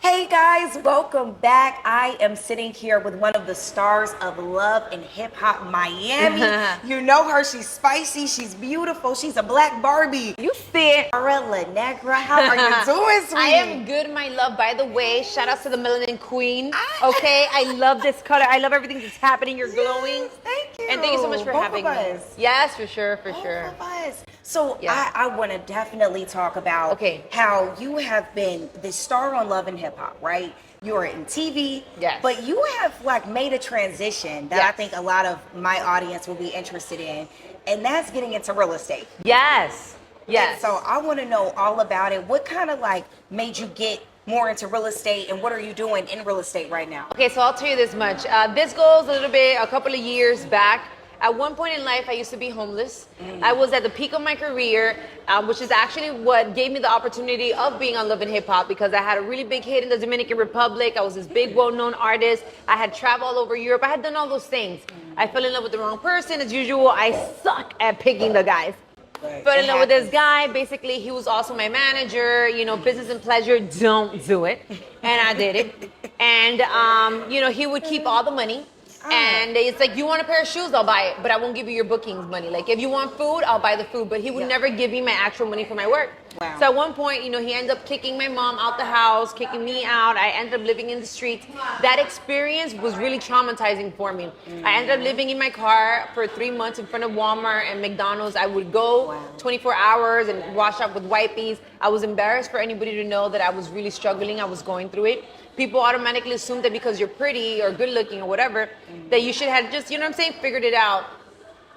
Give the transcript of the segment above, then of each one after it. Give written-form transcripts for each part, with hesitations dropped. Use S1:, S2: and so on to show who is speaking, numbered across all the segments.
S1: Hey guys, welcome back. I am sitting here with one of the stars of Love and Hip Hop Miami. You know her, she's spicy, she's beautiful, she's a black Barbie.
S2: You see it.
S1: Amara La Negra, how are you doing, sweetie?
S2: I am good, my love. By the way, shout out to the Melanin Queen. Okay, I love this color. I love everything that's happening. You're glowing.
S1: Thank you.
S2: And thank you so much for having me. Yes, for sure, for sure.
S1: Both of us. So
S2: Yeah.
S1: I want to definitely talk about how you have been the star on Love and Hip Hop, right? You're in TV,
S2: Yes.
S1: but you have like made a transition that I
S2: Yes.
S1: think a lot of my audience will be interested in, and that's getting into real estate.
S2: Yes, yes.
S1: And so I want to know all about it. What kind of like made you get more into real estate, and what are you doing in real estate right now?
S2: Okay, so I'll tell you this much. This goes a couple of years back. At one point in life, I used to be homeless. I was at the peak of my career, which is actually what gave me the opportunity of being on Love and Hip Hop, because I had a really big hit in the Dominican Republic. I was this big, well-known artist. I had traveled all over Europe. I had done all those things. I fell in love with the wrong person. As usual, I suck at picking the guys. Fell in love with this guy. Basically, he was also my manager. You know, business and pleasure, don't do it. And I did it. And, he would keep all the money. And it's like, you want a pair of shoes, I'll buy it, but I won't give you your bookings money. Like, if you want food, I'll buy the food, but he would never give me my actual money for my work.
S1: Wow.
S2: So at one point, he ended up kicking my mom out the house, kicking me out. I ended up living in the streets. That experience was really traumatizing for me. I ended up living in my car for 3 months in front of Walmart and McDonald's. I would go 24 hours and wash up with wipes. I was embarrassed for anybody to know that I was really struggling. I was going through it. People automatically assume that because you're pretty or good looking or whatever, that you should have just, figured it out.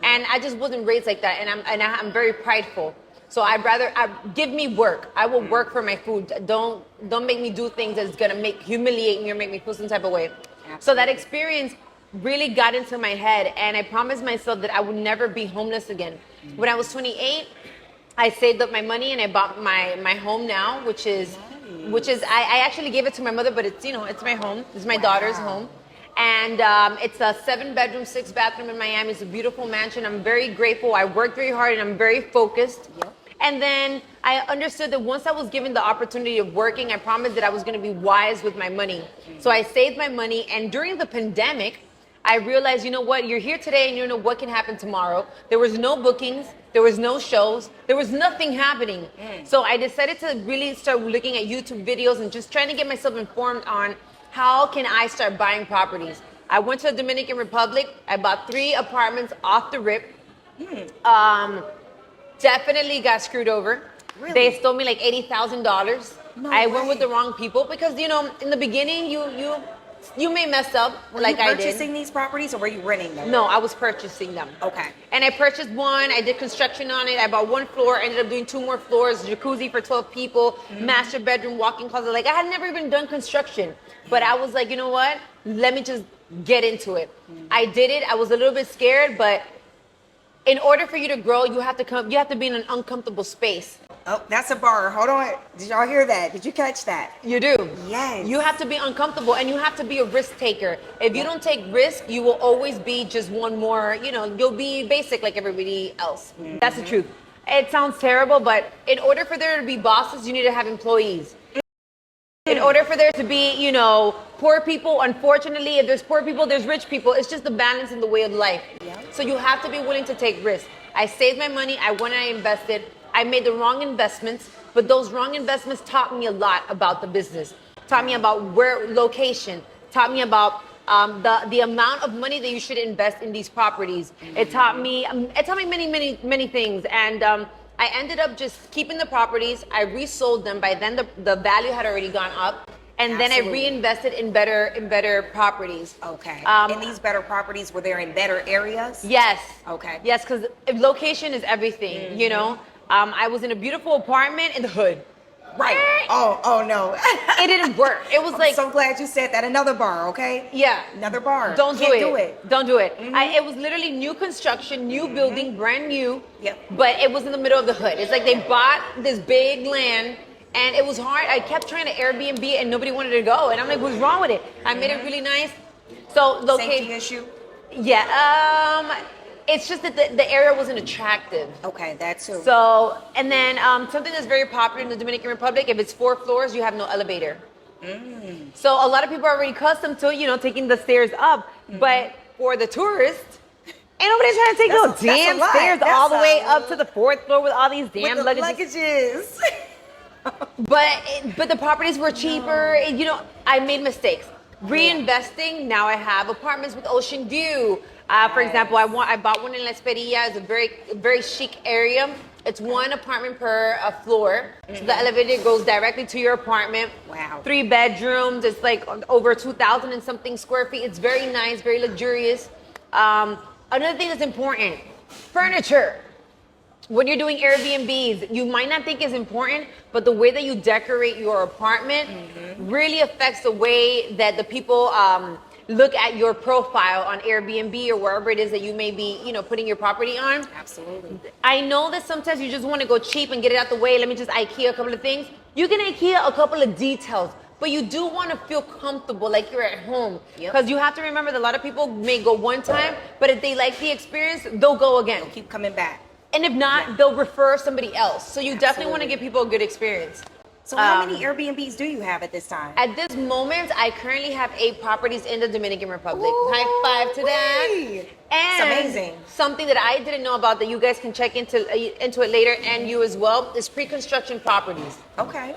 S2: And I just wasn't raised like that. And I'm very prideful. So I'd rather give me work. I will work for my food. Don't make me do things that's gonna humiliate me or make me feel some type of way.
S1: Absolutely.
S2: So that experience really got into my head, and I promised myself that I would never be homeless again. When I was 28, I saved up my money and I bought my home now, which is I actually gave it to my mother, but it's it's my home. It's my daughter's home. And it's a 7-bedroom, 6-bathroom in Miami. It's a beautiful mansion. I'm very grateful. I worked very hard and I'm very focused.
S1: Yep.
S2: And then I understood that once I was given the opportunity of working, I promised that I was going to be wise with my money. So I saved my money. And during the pandemic, I realized, you know what, you're here today and you don't know what can happen tomorrow. There was no bookings. There was no shows. There was nothing happening. So I decided to really start looking at YouTube videos and just trying to get myself informed on how can I start buying properties. I went to the Dominican Republic. I bought 3 apartments off the rip. Definitely got screwed over.
S1: Really?
S2: They stole me like $80,000.
S1: No
S2: I
S1: way.
S2: went with the wrong people because, in the beginning, you may mess up like I did.
S1: Were you purchasing these properties or were you renting them?
S2: No, I was purchasing them.
S1: Okay.
S2: And I purchased one. I did construction on it. I bought 1 floor. Ended up doing 2 more floors. Jacuzzi for 12 people. Master bedroom, walk-in closet. Like, I had never even done construction. But I was like, you know what? Let me just get into it. I did it. I was a little bit scared, but in order for you to grow, you have to be in an uncomfortable space.
S1: Oh, that's a bar. Hold on. Did y'all hear that? Did you catch that?
S2: You do.
S1: Yes.
S2: You have to be uncomfortable and you have to be a risk taker. If you don't take risk, you will always be just one more, you'll be basic like everybody else. That's the truth. It sounds terrible, but in order for there to be bosses, you need to have employees. In order for there to be, poor people, unfortunately, if there's poor people, there's rich people. It's just the balance in the way of life.
S1: Yeah.
S2: So you have to be willing to take risks. I saved my money. I went and I invested. I made the wrong investments, but those wrong investments taught me a lot about the business. Taught me about location. Taught me about the amount of money that you should invest in these properties. It taught me many things. And I ended up just keeping the properties. I resold them. By then, the value had already gone up. And then I reinvested in better properties.
S1: Okay. And these better properties, were there in better areas?
S2: Yes.
S1: Okay.
S2: Yes, because location is everything, I was in a beautiful apartment in the hood.
S1: Right. Oh no.
S2: It didn't work. It was
S1: I'm so glad you said that. Another bar, okay?
S2: Yeah.
S1: Another bar.
S2: Don't do it. Don't do it.
S1: Mm-hmm.
S2: It was literally new construction, new building, brand new.
S1: Yep.
S2: But it was in the middle of the hood. It's like they bought this big land and it was hard. I kept trying to Airbnb and nobody wanted to go. And I'm like, what's wrong with it? I made it really nice. So
S1: Safety issue?
S2: Yeah. It's just that the area wasn't attractive.
S1: Okay, that too.
S2: So, and then something that's very popular in the Dominican Republic, if it's 4 floors, you have no elevator. So a lot of people are already accustomed to, taking the stairs up. But for the tourists, ain't nobody trying to take those damn stairs all the way up to the 4th floor with all these damn
S1: luggages.
S2: But the properties were cheaper. I made mistakes. Reinvesting, now I have apartments with ocean view. For example, I bought one in La Esperilla. It's a very, very chic area. It's one apartment per floor. So the elevator goes directly to your apartment.
S1: Wow.
S2: 3 bedrooms. It's like over 2,000 and something square feet. It's very nice, very luxurious. Another thing that's important, furniture. When you're doing Airbnbs, you might not think it's important, but the way that you decorate your apartment really affects the way that the people look at your profile on Airbnb or wherever it is that you may be, putting your property on.
S1: Absolutely.
S2: I know that sometimes you just want to go cheap and get it out the way. Let me just IKEA a couple of things. You can IKEA a couple of details, but you do want to feel comfortable like you're at home. Because you have to remember that a lot of people may go one time, but if they like the experience, they'll go again.
S1: They'll keep coming back.
S2: And if not, they'll refer somebody else. So you definitely want to give people a good experience.
S1: So how many Airbnbs do you have at this time?
S2: At this moment, I currently have 8 properties in the Dominican Republic.
S1: Ooh,
S2: High 5 to that.
S1: it's
S2: And
S1: amazing.
S2: something that I didn't know about that you guys can check into it later, and you as well, is pre-construction properties.
S1: Okay.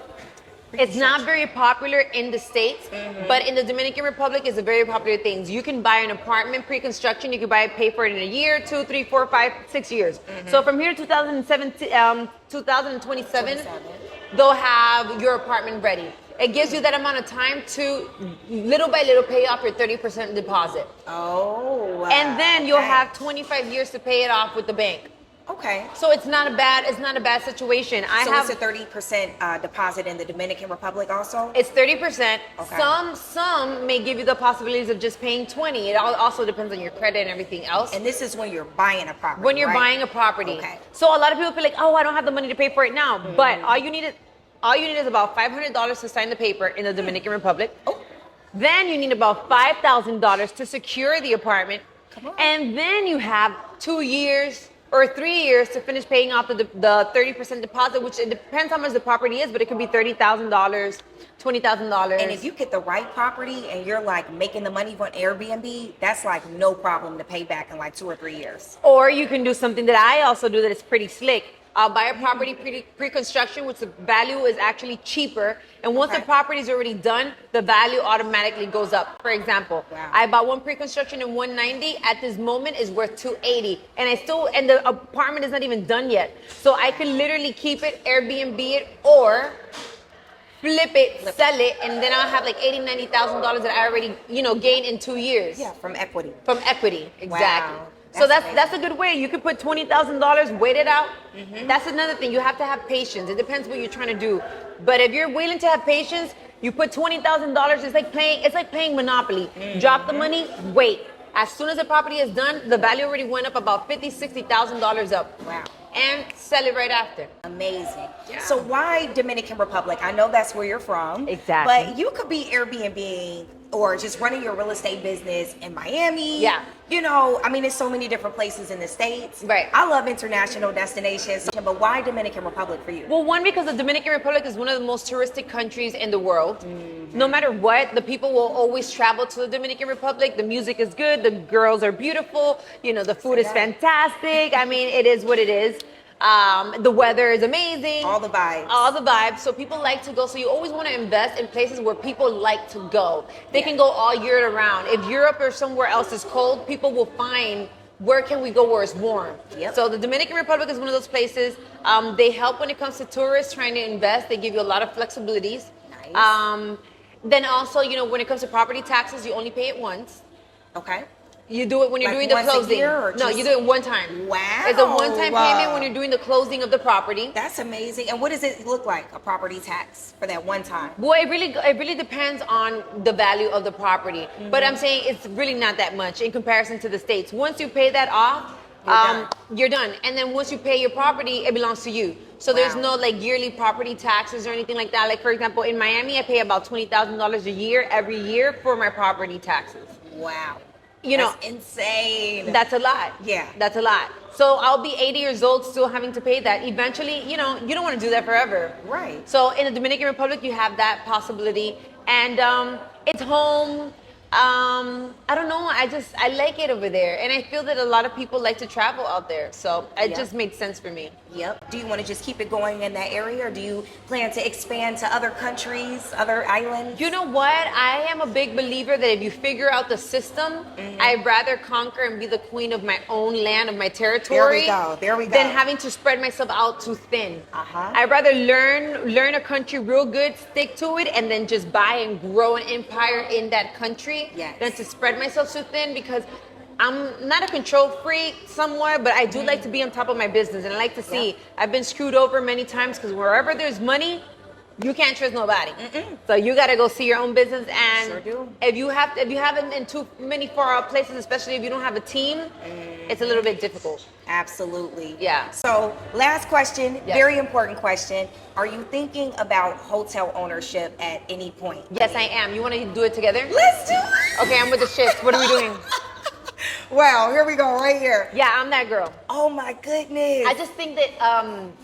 S2: It's not very popular in the States, but in the Dominican Republic, it's a very popular thing. You can buy an apartment pre-construction. You can pay for it in a year, 2, 3, 4, 5, 6 years. So from here to 2027, they'll have your apartment ready. It gives you that amount of time to little by little pay off your 30% deposit.
S1: Oh, wow.
S2: And then you'll have 25 years to pay it off with the bank.
S1: Okay.
S2: So it's not a bad situation.
S1: It's a 30% deposit in the Dominican Republic also?
S2: It's 30%.
S1: Okay.
S2: Some may give you the possibilities of just paying 20. It also depends on your credit and everything else.
S1: And this is when you're buying a property,
S2: When you're
S1: right?
S2: buying a property.
S1: Okay.
S2: So a lot of people feel like, oh, I don't have the money to pay for it now. But all you need is about $500 to sign the paper in the Dominican Republic.
S1: Oh.
S2: Then you need about $5,000 to secure the apartment.
S1: Come on.
S2: And then you have 2 years or 3 years to finish paying off the 30% deposit, which it depends how much the property is, but it could be $30,000, $20,000.
S1: And if you get the right property and you're like making the money on Airbnb, that's like no problem to pay back in like 2 or 3 years.
S2: Or you can do something that I also do that is pretty slick. I'll buy a property pre-construction, which the value is actually cheaper. And once the property is already done, the value automatically goes up. For example, I bought one pre-construction in $190. At this moment, is worth $280, and the apartment is not even done yet. So I could literally keep it, Airbnb it, or flip it, sell it, and then I'll have like $80,000, $90,000 that I already gained in 2 years.
S1: Yeah, from equity.
S2: From equity, exactly.
S1: Wow.
S2: So that's a good way. You could put $20,000, wait it out. That's another thing. You have to have patience. It depends what you're trying to do. But if you're willing to have patience, you put $20,000. It's like playing Monopoly. Drop the money, wait. As soon as the property is done, the value already went up about $50,000, $60,000 up.
S1: Wow.
S2: And sell it right after.
S1: Amazing.
S2: Yeah.
S1: So why Dominican Republic? I know that's where you're from.
S2: Exactly.
S1: But you could be Airbnb or just running your real estate business in Miami.
S2: Yeah.
S1: There's so many different places in the States.
S2: Right.
S1: I love international destinations, but why Dominican Republic for you?
S2: Well, one, because the Dominican Republic is one of the most touristic countries in the world. No matter what, the people will always travel to the Dominican Republic. The music is good. The girls are beautiful. The food is fantastic. It is what it is. The weather is amazing.
S1: All the vibes.
S2: All the vibes. So people like to go. So you always want to invest in places where people like to go. They can go all year round. If Europe or somewhere else is cold, people will find where can we go where it's warm.
S1: Yep.
S2: So the Dominican Republic is one of those places. They help when it comes to tourists trying to invest. They give you a lot of flexibilities.
S1: Nice.
S2: Then also, when it comes to property taxes, you only pay it once.
S1: Okay.
S2: You do it when you're doing the
S1: once a
S2: closing.
S1: year or
S2: No,
S1: just-
S2: you do it one time.
S1: Wow.
S2: It's a one-time payment when you're doing the closing of the property.
S1: That's amazing. And what does it look like, a property tax for that one time?
S2: Well, it really depends on the value of the property. But I'm saying it's really not that much in comparison to the States. Once you pay that off, you're done. And then once you pay your property, it belongs to you. So there's no yearly property taxes or anything like that. Like, for example, in Miami, I pay about $20,000 a year every year for my property taxes.
S1: Wow.
S2: That's
S1: insane.
S2: That's a lot.
S1: Yeah.
S2: That's a lot. So I'll be 80 years old still having to pay that. Eventually, you don't want to do that forever.
S1: Right.
S2: So in the Dominican Republic, you have that possibility. and it's home. I don't know. I like it over there, and I feel that a lot of people like to travel out there, so it just made sense for me.
S1: Yep. Do you want to just keep it going in that area, or do you plan to expand to other countries, other islands?
S2: You know what? I am a big believer that if you figure out the system, I'd rather conquer and be the queen of my own land, of my territory.
S1: There we go.
S2: Than having to spread myself out too thin.
S1: Uh-huh.
S2: I'd rather learn a country real good, stick to it, and then just buy and grow an empire in that country.
S1: Yes.
S2: Than to spread myself too thin, because I'm not a control freak somewhat, but I do like to be on top of my business, and I like to see. I've been screwed over many times, because wherever there's money, you can't trust nobody. So you got to go see your own business. And
S1: Sure do.
S2: if you haven't in too many far out places, especially if you don't have a team, it's a little bit difficult.
S1: Absolutely.
S2: Yeah.
S1: So last question,
S2: Yes.
S1: very important question. Are you thinking about hotel ownership at any point?
S2: Yes, I am. You want to do it together?
S1: Let's do it.
S2: Okay, I'm with the shits. What are we doing?
S1: Wow, here we go, right here.
S2: Yeah, I'm that girl.
S1: Oh my goodness.
S2: I just think that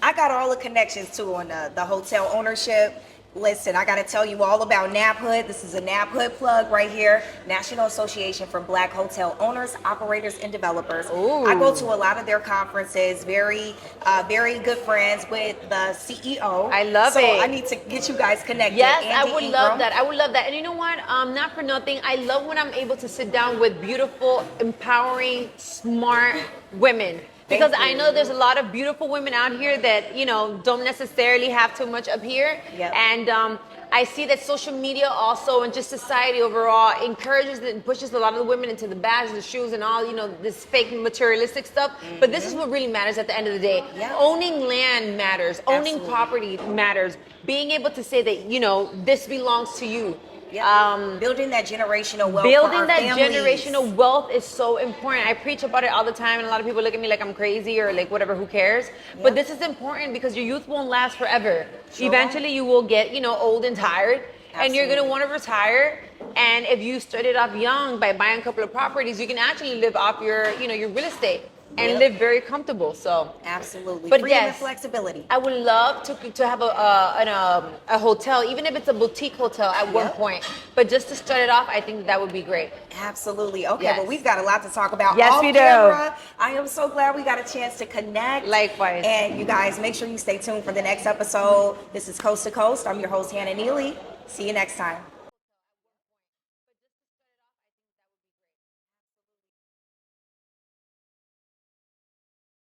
S1: I got all the connections too on the hotel ownership. Listen, I got to tell you all about NABHOOD. This is a NABHOOD plug right here. National Association for Black Hotel Owners, Operators, and Developers.
S2: Ooh.
S1: I go to a lot of their conferences. Very good friends with the CEO.
S2: I love
S1: so
S2: it.
S1: So I need to get you guys connected.
S2: yes, I
S1: Andy
S2: would
S1: Ingram.
S2: love that. I would love that. And you know what? Not for nothing. I love when I'm able to sit down with beautiful, empowering, smart women. Because I know there's a lot of beautiful women out here that, don't necessarily have too much up here.
S1: Yep.
S2: And I see that social media also, and just society overall, encourages and pushes a lot of the women into the bags, the shoes, and all, this fake materialistic stuff. But this is what really matters at the end of the day.
S1: Yep.
S2: Owning land matters. Owning
S1: Absolutely.
S2: property matters. Being able to say that, this belongs to you.
S1: Yep. Building that generational wealth.
S2: Building
S1: for our
S2: that
S1: families.
S2: generational wealth is so important. I preach about it all the time, and a lot of people look at me like I'm crazy or like whatever, who cares? But this is important because your youth won't last forever.
S1: Sure
S2: Eventually you will get, old and tired, and you're going to want to retire. And if you started off young by buying a couple of properties, you can actually live off your, your real estate and live very comfortable. So
S1: Absolutely.
S2: But
S1: Freedom
S2: yes,
S1: and flexibility.
S2: I would love to have a hotel, even if it's a boutique hotel at one point. But just to start it off, I think that would be great.
S1: Absolutely. Okay,
S2: Yes.
S1: well, we've got a lot to talk about.
S2: Yes,
S1: off
S2: we do.
S1: camera. I am so glad we got a chance to connect.
S2: Likewise.
S1: And you guys, make sure you stay tuned for the next episode. This is Coast to Coast. I'm your host, Hannah Neely. See you next time.